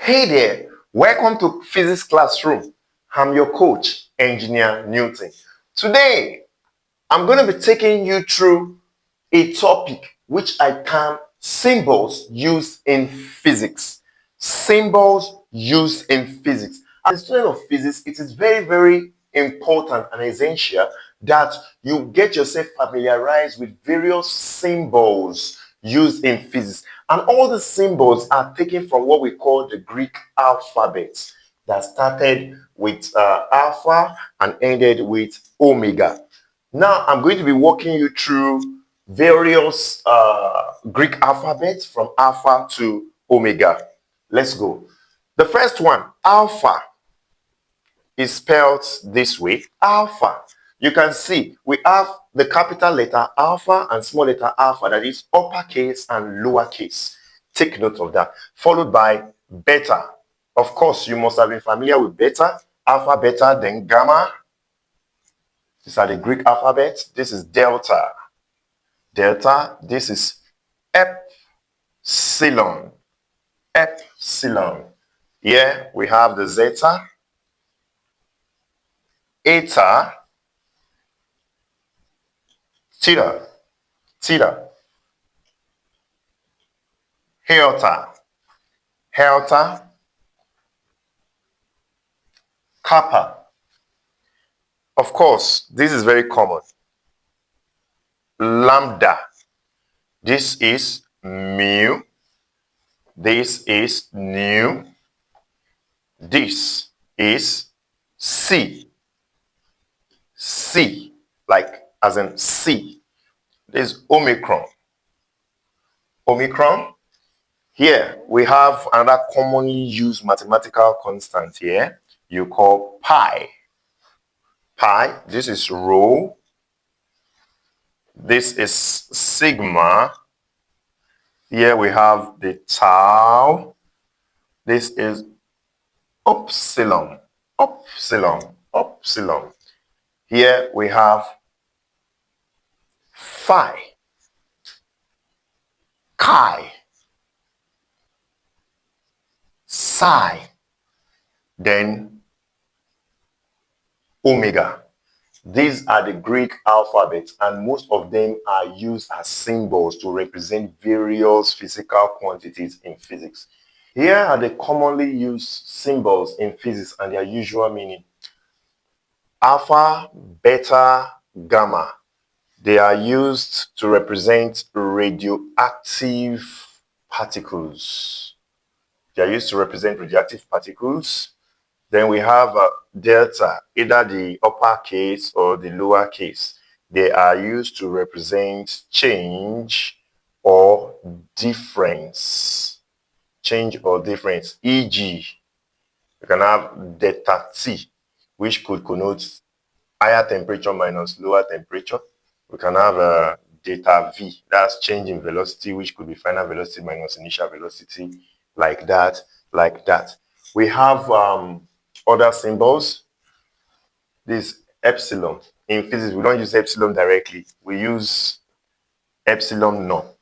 Hey there, welcome to Physics Classroom. I'm your coach, Engineer Newton. Today, I'm going to be taking you through a topic which I term symbols used in physics. Symbols used in physics. As a student of physics, it is very, very important and essential that you get yourself familiarized with various symbols used in physics. And all the symbols are taken from what we call the Greek alphabet that started with alpha and ended with omega. Now, I'm going to be walking you through various Greek alphabets from alpha to omega. Let's go. The first one, alpha, is spelled this way. Alpha. You can see we have the capital letter alpha and small letter alpha, that is uppercase and lowercase. Take note of that. Followed by beta. Of course, you must have been familiar with beta, alpha, beta, then gamma. These are the Greek alphabet. This is delta. Delta. This is epsilon. Epsilon. Here we have the zeta, eta, theta, theta, iota, iota, kappa. Of course, this is very common. Lambda. This is mu. This is nu. This is C. C, like as in C. This is Omicron. Omicron. Here we have another commonly used mathematical constant here. You call pi. Pi. This is rho. This is sigma. Here we have the tau. This is upsilon. Upsilon. Upsilon. Here we have phi. Chi. Psi. Then omega. These are the Greek alphabets, and most of them are used as symbols to represent various physical quantities in physics. Here are the commonly used symbols in physics and their usual meaning. Alpha, beta, gamma. They are used to represent radioactive particles. They are used to represent radioactive particles. Then we have delta, either the uppercase or the lowercase. They are used to represent change or difference. Change or difference. E.g., you can have delta T, which could connote higher temperature minus lower temperature. We can have delta V, that's change in velocity, which could be final velocity minus initial velocity, like that, like that. We have other symbols. This epsilon. In physics, we don't use epsilon directly. We use epsilon naught.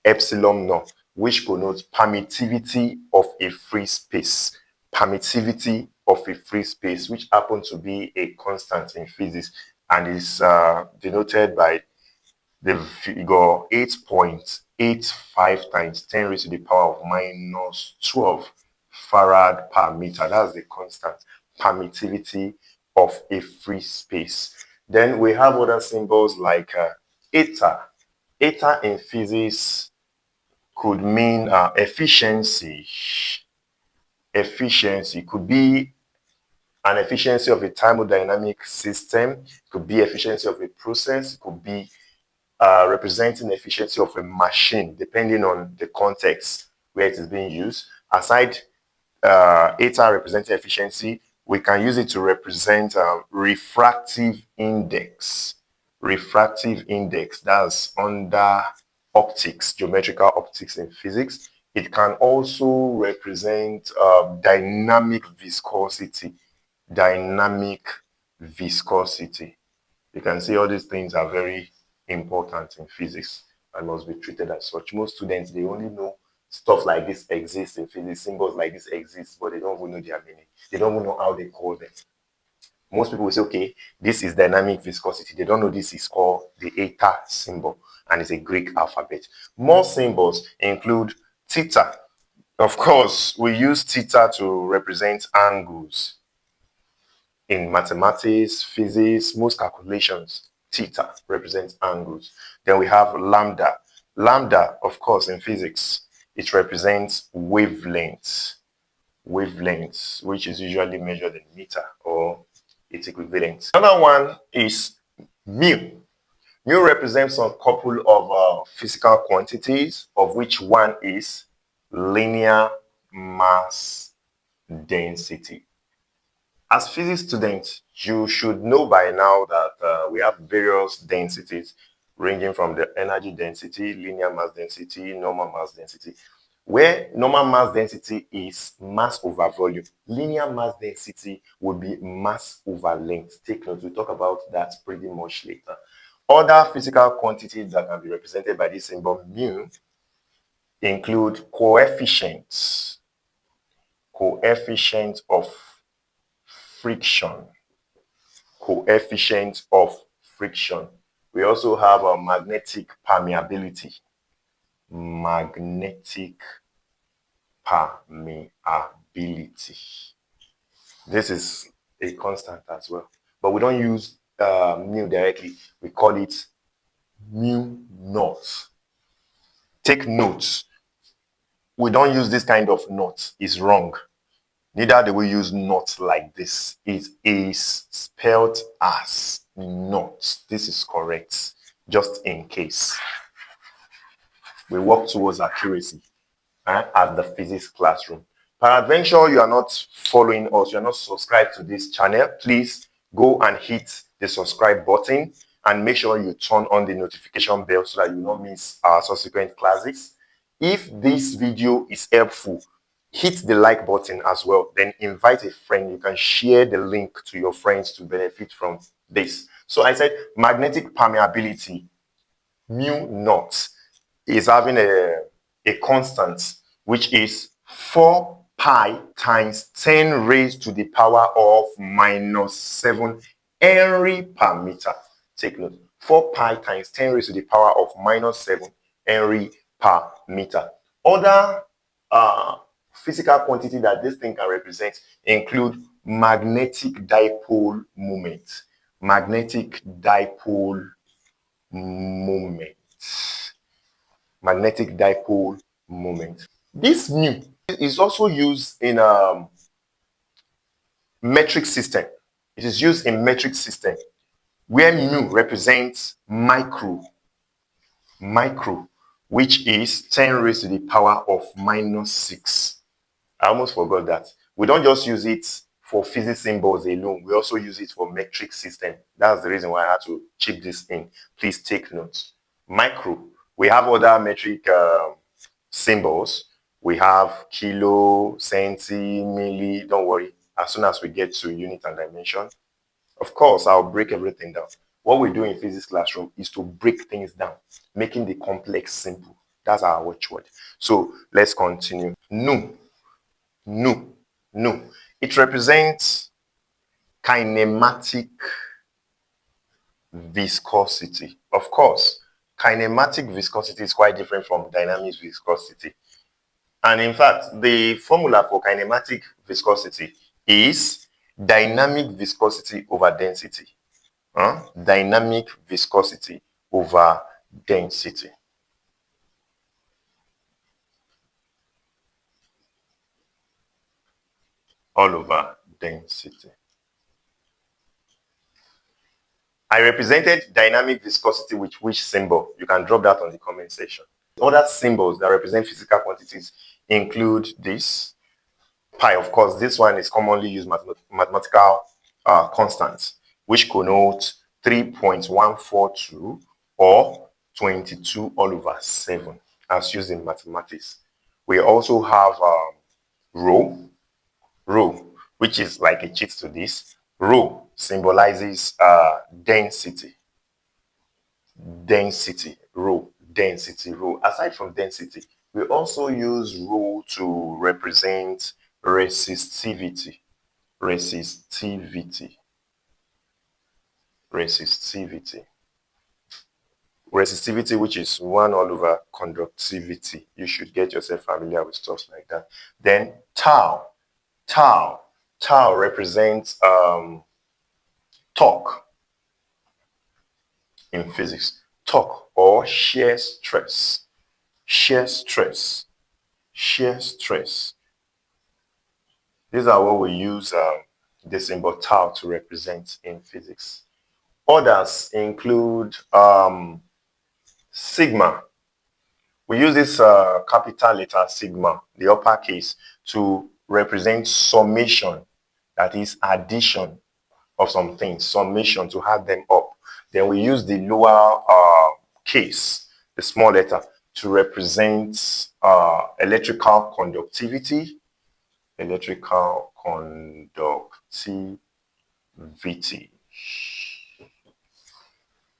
Epsilon naught, which connotes permittivity of a free space. Permittivity of a free space, which happens to be a constant in physics and is denoted by the figure 8.85 times 10 raised to the power of minus 12 farad per meter. That's the constant permittivity of a free space. Then we have other symbols like eta. Eta in physics could mean efficiency. Efficiency could be an efficiency of a thermodynamic system. It could be efficiency of a process. It could be representing efficiency of a machine, depending on the context where it is being used. Aside eta representing efficiency, we can use it to represent refractive index. Refractive index, that's under optics, geometrical optics in physics. It can also represent dynamic viscosity. Dynamic viscosity. You can see all these things are very important in physics and must be treated as such. Most students, they only know stuff like this exists in physics, symbols like this exist, but they don't even know their meaning. They don't even know how they call them. Most people will say, okay, this is dynamic viscosity. They don't know this is called the eta symbol, and it's a Greek alphabet. More symbols include theta. Of course, we use theta to represent angles. In mathematics, physics, most calculations, theta represents angles. Then we have lambda. Lambda, of course, in physics, it represents wavelengths. Wavelengths, which is usually measured in meter or its equivalent. Another one is mu. Mu represents a couple of physical quantities, of which one is linear mass density. As physics students, you should know by now that we have various densities ranging from the energy density, linear mass density, normal mass density. Where normal mass density is mass over volume, linear mass density would be mass over length. Take note, we'll talk about that pretty much later. Other physical quantities that can be represented by this symbol mu include coefficients. Coefficient of friction. Coefficient of friction. We also have a magnetic permeability. Magnetic permeability. This is a constant as well, but we don't use mu directly. We call it mu naught. Take notes. We don't use this kind of naught. It's wrong. Neither do we use naught like this. It is spelled as naught. This is correct, just in case. We work towards accuracy at the physics classroom. Peradventure, you are not following us, you are not subscribed to this channel, please go and hit the subscribe button and make sure you turn on the notification bell so that you don't miss our subsequent classes. If this video is helpful, hit the like button as well. Then invite a friend. You can share the link to your friends to benefit from this. So I said magnetic permeability, mu naught, is having a constant, which is 4 pi times 10 raised to the power of minus 7 Henry per meter. Take note, 4 pi times 10 raised to the power of minus 7 Henry per meter. Other physical quantity that this thing can represent include magnetic dipole moment. Magnetic dipole moment. Magnetic dipole moment. This mu is also used in metric system. It is used in metric system where mu represents micro, which is 10 raised to the power of minus 6. I almost forgot that. We don't just use it for physics symbols alone. We also use it for metric system. That's the reason why I had to chip this in. Please take notes. Micro. We have other metric symbols. We have kilo, centi, milli. Don't worry. As soon as we get to unit and dimension, of course, I'll break everything down. What we do in physics classroom is to break things down, making the complex simple. That's our watchword. So let's continue. Nu. It represents kinematic viscosity. Of course, kinematic viscosity is quite different from dynamic viscosity. And in fact, the formula for kinematic viscosity is dynamic viscosity over density. Dynamic viscosity over density. All over density. I represented dynamic viscosity with which symbol? You can drop that on the comment section. Other symbols that represent physical quantities include this. Pi, of course, this one is commonly used mathematical constants, which connote 3.142 or 22 all over 7 as used in mathematics. We also have rho, which is like a cheat to this. Rho symbolizes density. Rho. Aside from density, We also use rho to represent resistivity. Resistivity. Resistivity. Resistivity, which is 1 all over conductivity. You should get yourself familiar with stuff like that. Then tau. Tau. Tau represents torque in physics. Torque or shear stress. Shear stress. Shear stress. These are what we use the symbol tau to represent in physics. Others include sigma. We use this capital letter sigma, the uppercase, to represent summation, that is addition of some things, summation, to add them up. Then we use the lower case, the small letter, to represent electrical conductivity. Electrical conductivity.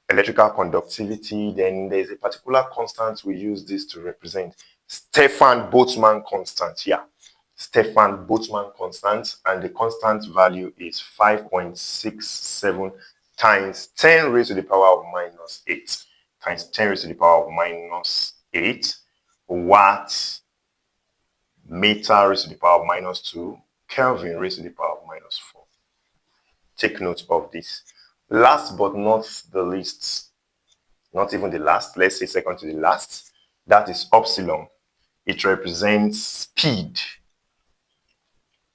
Electrical conductivity. Then there's a particular constant we use this to represent. Stefan Boltzmann constant. Yeah, Stefan Boltzmann constant, and the constant value is 5.67 times 10 raised to the power of minus 8 times 10 raised to the power of minus 8 watts meter raised to the power of minus 2 Kelvin raised to the power of minus 4. Take note of this. Last but not the least, not even the last, let's say second to the last, that is epsilon. It represents speed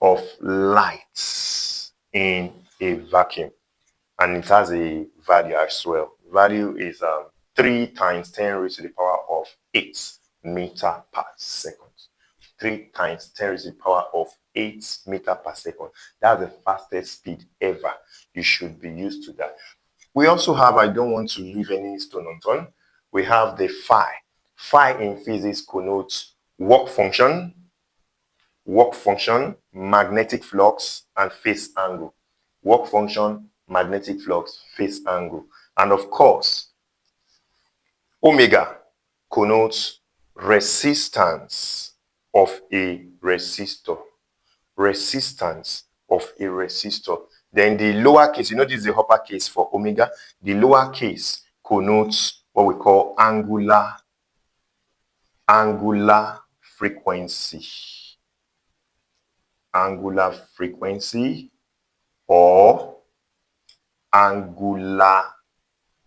of light in a vacuum, and it has a value as well. Value is 3 times 10 raised to the power of 8 meter per second. 3 times 10 raised to the power of 8 meter per second. That's the fastest speed ever. You should be used to that. We also have, I don't want to leave any stone unturned, we have the phi. Phi in physics connotes work function, magnetic flux, and phase angle. Work function, magnetic flux, phase angle. And of course, omega connotes resistance of a resistor. Resistance of a resistor. Then the lower case, you know this is the upper case for omega. The lower case connotes what we call angular frequency. Angular frequency or angular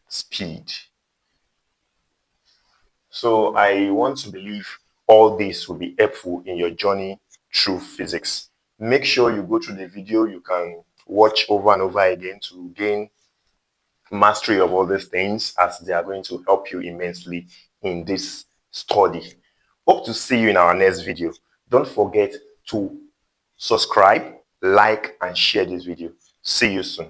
speed. So I want to believe all this will be helpful in your journey through physics. Make sure you go through the video. You can watch over and over again to gain mastery of all these things, as they are going to help you immensely in this study. Hope to see you in our next video. Don't forget to subscribe, like, and share this video. See you soon.